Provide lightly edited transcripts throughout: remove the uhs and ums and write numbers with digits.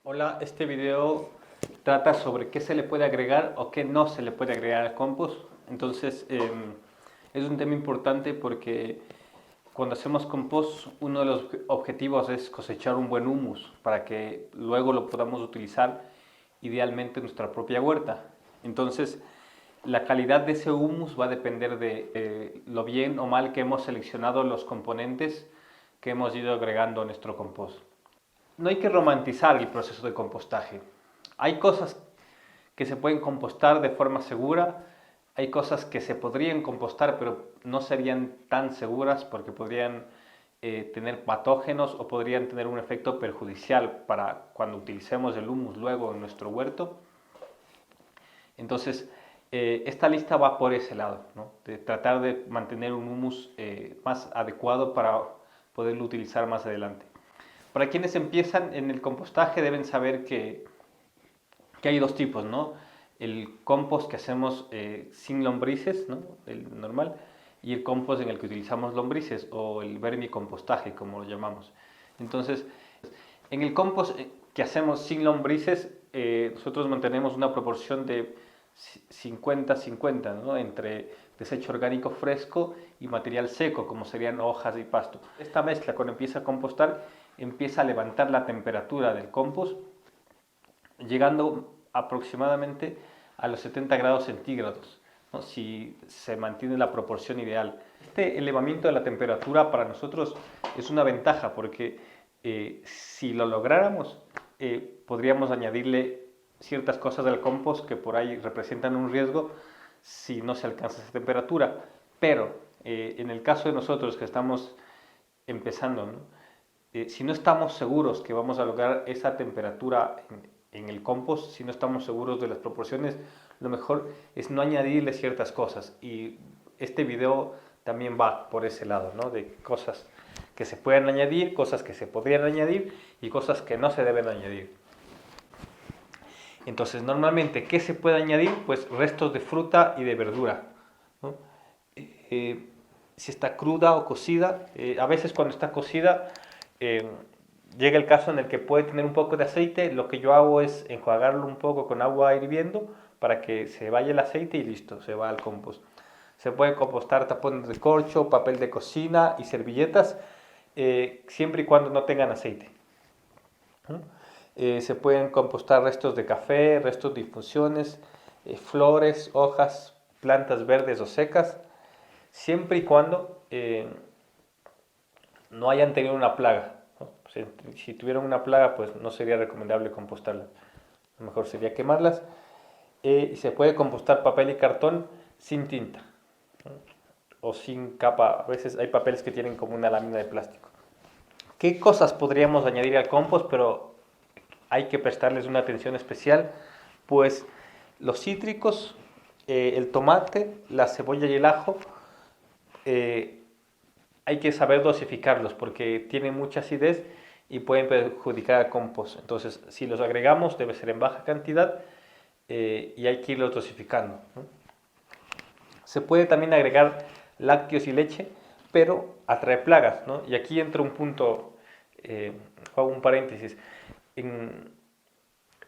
Hola, este video trata sobre qué se le puede agregar o qué no se le puede agregar al compost. Entonces, es un tema importante porque cuando hacemos compost, uno de los objetivos es cosechar un buen humus para que luego lo podamos utilizar idealmente en nuestra propia huerta. Entonces, la calidad de ese humus va a depender de lo bien o mal que hemos seleccionado los componentes que hemos ido agregando a nuestro compost. No hay que romantizar el proceso de compostaje. Hay cosas que se pueden compostar de forma segura, hay cosas que se podrían compostar pero no serían tan seguras porque podrían tener patógenos o podrían tener un efecto perjudicial para cuando utilicemos el humus luego en nuestro huerto. Entonces, esta lista va por ese lado, ¿no? De tratar de mantener un humus más adecuado para poderlo utilizar más adelante. Para quienes empiezan en el compostaje deben saber que hay dos tipos, ¿no? El compost que hacemos sin lombrices, ¿no? El normal, y el compost en el que utilizamos lombrices o el vermicompostaje, como lo llamamos. Entonces, en el compost que hacemos sin lombrices, nosotros mantenemos una proporción de 50-50, ¿no? Entre desecho orgánico fresco y material seco, como serían hojas y pasto. Esta mezcla, cuando empieza a compostar, empieza a levantar la temperatura del compost, llegando aproximadamente a los 70 grados centígrados, ¿no? Si se mantiene la proporción ideal. Este elevamiento de la temperatura para nosotros es una ventaja porque si lo lográramos, podríamos añadirle ciertas cosas del compost que por ahí representan un riesgo si no se alcanza esa temperatura. Pero en el caso de nosotros que estamos empezando, ¿no? Si no estamos seguros que vamos a lograr esa temperatura en el compost, si no estamos seguros de las proporciones, lo mejor es no añadirle ciertas cosas. Y este video también va por ese lado, ¿no? De cosas que se pueden añadir, cosas que se podrían añadir y cosas que no se deben añadir. Entonces, normalmente, ¿qué se puede añadir? Pues restos de fruta y de verdura, ¿no? Si está cruda o cocida, a veces cuando está cocida, eh, llega el caso en el que puede tener un poco de aceite. Lo que yo hago es enjuagarlo un poco con agua hirviendo para que se vaya el aceite y listo, se va al compost. Se puede compostar tapones de corcho, papel de cocina y servilletas, siempre y cuando no tengan aceite, ¿no? Se pueden compostar restos de café, restos de infusiones, flores, hojas, plantas verdes o secas, siempre y cuando no hayan tenido una plaga, ¿no? Si tuvieran una plaga, pues no sería recomendable compostarlas. Lo mejor sería quemarlas. Y se puede compostar papel y cartón sin tinta, ¿no? O sin capa. A veces hay papeles que tienen como una lámina de plástico. ¿Qué cosas podríamos añadir al compost, pero hay que prestarles una atención especial? Pues los cítricos, el tomate, la cebolla y el ajo, eh, hay que saber dosificarlos porque tienen mucha acidez y pueden perjudicar al compost. Entonces, si los agregamos, debe ser en baja cantidad y hay que irlos dosificando, ¿no? Se puede también agregar lácteos y leche, pero atrae plagas, ¿no? Y aquí entra un punto, hago un paréntesis. En,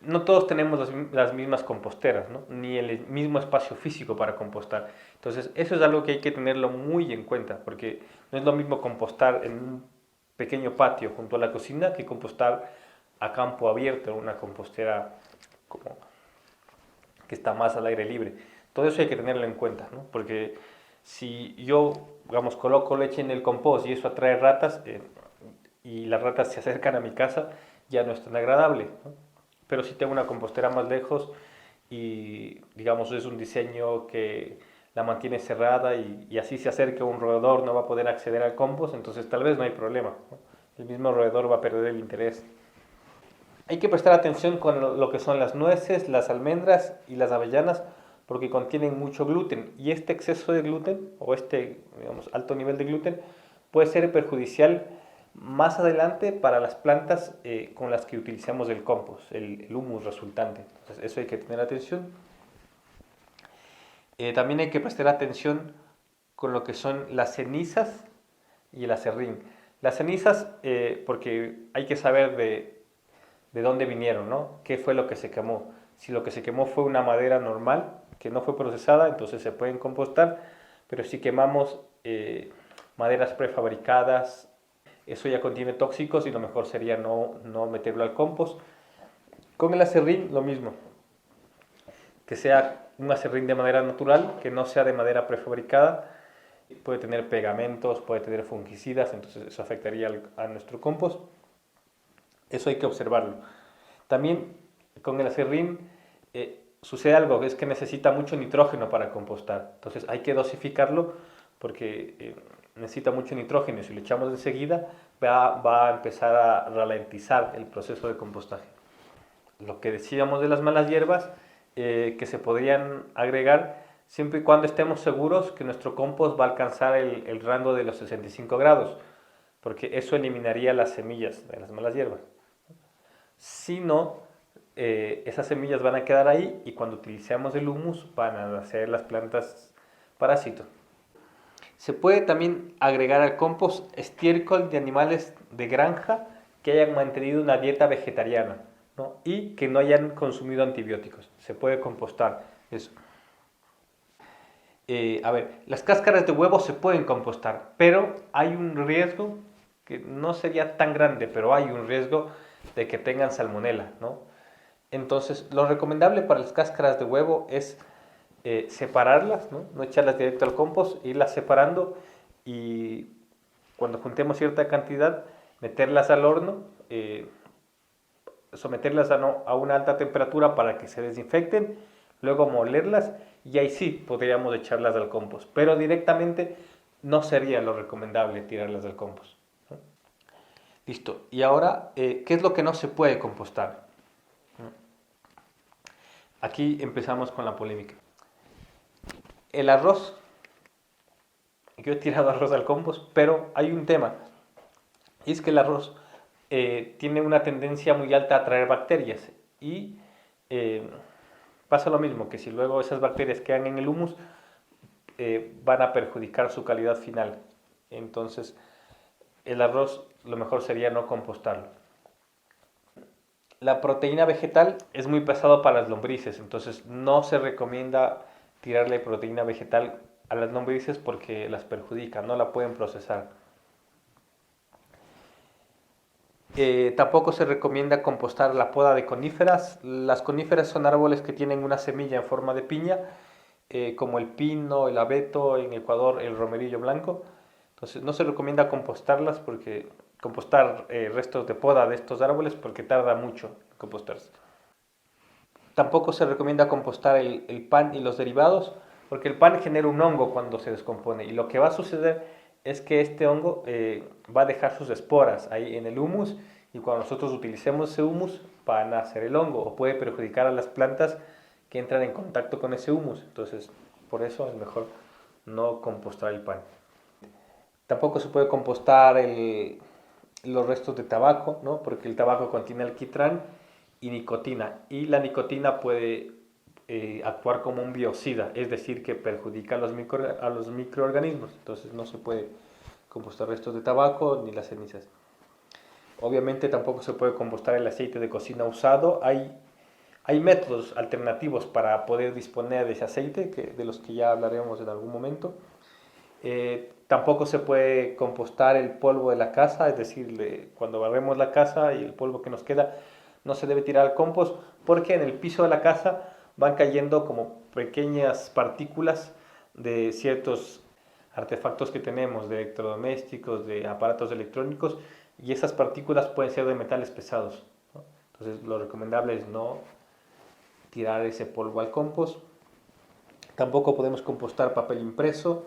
no todos tenemos las mismas composteras, ¿no? Ni el mismo espacio físico para compostar. Entonces, eso es algo que hay que tenerlo muy en cuenta, porque no es lo mismo compostar en un pequeño patio junto a la cocina que compostar a campo abierto, en una compostera como que está más al aire libre. Todo eso hay que tenerlo en cuenta, ¿no? Porque si yo, digamos, coloco leche en el compost y eso atrae ratas, y las ratas se acercan a mi casa, ya no es tan agradable, ¿no? Pero si tengo una compostera más lejos y digamos es un diseño que la mantiene cerrada y así se acerca un roedor no va a poder acceder al compost, entonces tal vez no hay problema, ¿no? El mismo roedor va a perder el interés. Hay que prestar atención con lo que son las nueces, las almendras y las avellanas porque contienen mucho gluten y este exceso de gluten o este, digamos, alto nivel de gluten puede ser perjudicial más adelante para las plantas con las que utilizamos el compost, el humus resultante. Entonces, eso hay que tener atención. También hay que prestar atención con lo que son las cenizas y el acerrín. Las cenizas, porque hay que saber de dónde vinieron, ¿no? ¿Qué fue lo que se quemó? Si lo que se quemó fue una madera normal, que no fue procesada, entonces se pueden compostar, pero si quemamos maderas prefabricadas, eso ya contiene tóxicos y lo mejor sería no meterlo al compost. Con el acerrín lo mismo, que sea un acerrín de madera natural, que no sea de madera prefabricada, puede tener pegamentos, puede tener fungicidas, entonces eso afectaría a nuestro compost. Eso hay que observarlo. También con el acerrín sucede algo, es que necesita mucho nitrógeno para compostar. Entonces hay que dosificarlo porque necesita mucho nitrógeno y si lo echamos enseguida va a empezar a ralentizar el proceso de compostaje. Lo que decíamos de las malas hierbas, que se podrían agregar siempre y cuando estemos seguros que nuestro compost va a alcanzar el rango de los 65 grados, porque eso eliminaría las semillas de las malas hierbas. Si no, esas semillas van a quedar ahí y cuando utilicemos el humus van a nacer las plantas parásitos. Se puede también agregar al compost estiércol de animales de granja que hayan mantenido una dieta vegetariana, ¿no? Y que no hayan consumido antibióticos. Se puede compostar eso. A ver, las cáscaras de huevo se pueden compostar, pero hay un riesgo que no sería tan grande, pero hay un riesgo de que tengan salmonela, ¿no? Entonces, lo recomendable para las cáscaras de huevo es separarlas, ¿no? No echarlas directo al compost, irlas separando y cuando juntemos cierta cantidad, meterlas al horno, someterlas a una alta temperatura para que se desinfecten, luego molerlas y ahí sí podríamos echarlas al compost, pero directamente no sería lo recomendable tirarlas al compost, ¿no? Listo, y ahora, ¿qué es lo que no se puede compostar? Aquí empezamos con la polémica. El arroz, yo he tirado arroz al compost, pero hay un tema, y es que el arroz tiene una tendencia muy alta a atraer bacterias y eh, pasa lo mismo, que si luego esas bacterias quedan en el humus, van a perjudicar su calidad final. Entonces, el arroz lo mejor sería no compostarlo. La proteína vegetal es muy pesado para las lombrices, entonces no se recomienda tirarle proteína vegetal a las lombrices porque las perjudica, no la pueden procesar. Tampoco se recomienda compostar la poda de coníferas. Las coníferas son árboles que tienen una semilla en forma de piña, como el pino, el abeto, en Ecuador el romerillo blanco. Entonces no se recomienda compostarlas porque compostar restos de poda de estos árboles porque tarda mucho en compostarse. Tampoco se recomienda compostar el pan y los derivados porque el pan genera un hongo cuando se descompone y lo que va a suceder es que este hongo va a dejar sus esporas ahí en el humus y cuando nosotros utilicemos ese humus van a hacer el hongo o puede perjudicar a las plantas que entran en contacto con ese humus. Entonces, por eso es mejor no compostar el pan. Tampoco se puede compostar los restos de tabaco, ¿no? Porque el tabaco contiene alquitrán y nicotina. Y la nicotina puede actuar como un biocida, es decir, que perjudica a los microorganismos. Entonces no se puede compostar restos de tabaco ni las cenizas. Obviamente tampoco se puede compostar el aceite de cocina usado. Hay métodos alternativos para poder disponer de ese aceite, de los que ya hablaremos en algún momento. Tampoco se puede compostar el polvo de la casa, es decir, cuando barremos la casa y el polvo que nos queda no se debe tirar al compost porque en el piso de la casa van cayendo como pequeñas partículas de ciertos artefactos que tenemos, de electrodomésticos, de aparatos electrónicos y esas partículas pueden ser de metales pesados, ¿no? Entonces lo recomendable es no tirar ese polvo al compost. Tampoco podemos compostar papel impreso.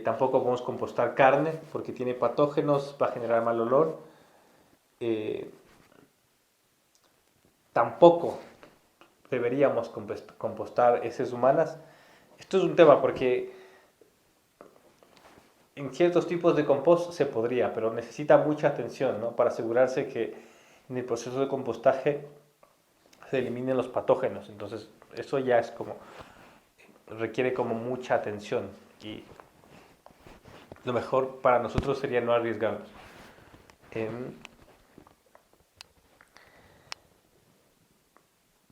Tampoco podemos compostar carne porque tiene patógenos, va a generar mal olor. Tampoco deberíamos compostar heces humanas. Esto es un tema porque en ciertos tipos de compost se podría, pero necesita mucha atención, ¿no? Para asegurarse que en el proceso de compostaje se eliminen los patógenos. Entonces, eso ya es como, requiere como mucha atención y lo mejor para nosotros sería no arriesgarnos.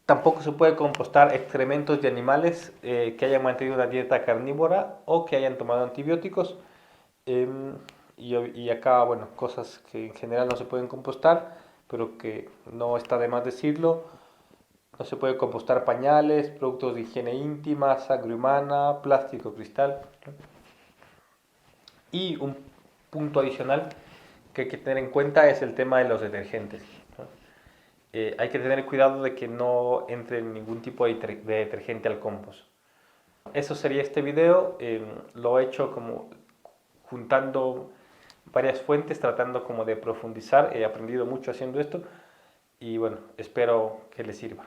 Tampoco se puede compostar excrementos de animales que hayan mantenido una dieta carnívora o que hayan tomado antibióticos. Y acá, bueno, cosas que en general no se pueden compostar, pero que no está de más decirlo. No se puede compostar pañales, productos de higiene íntima, sangre humana, plástico, cristal. Y un punto adicional que hay que tener en cuenta es el tema de los detergentes, ¿no? Hay que tener cuidado de que no entre ningún tipo de detergente al compost. Eso sería este video. Lo he hecho como juntando varias fuentes, tratando como de profundizar. He aprendido mucho haciendo esto y bueno, espero que les sirva.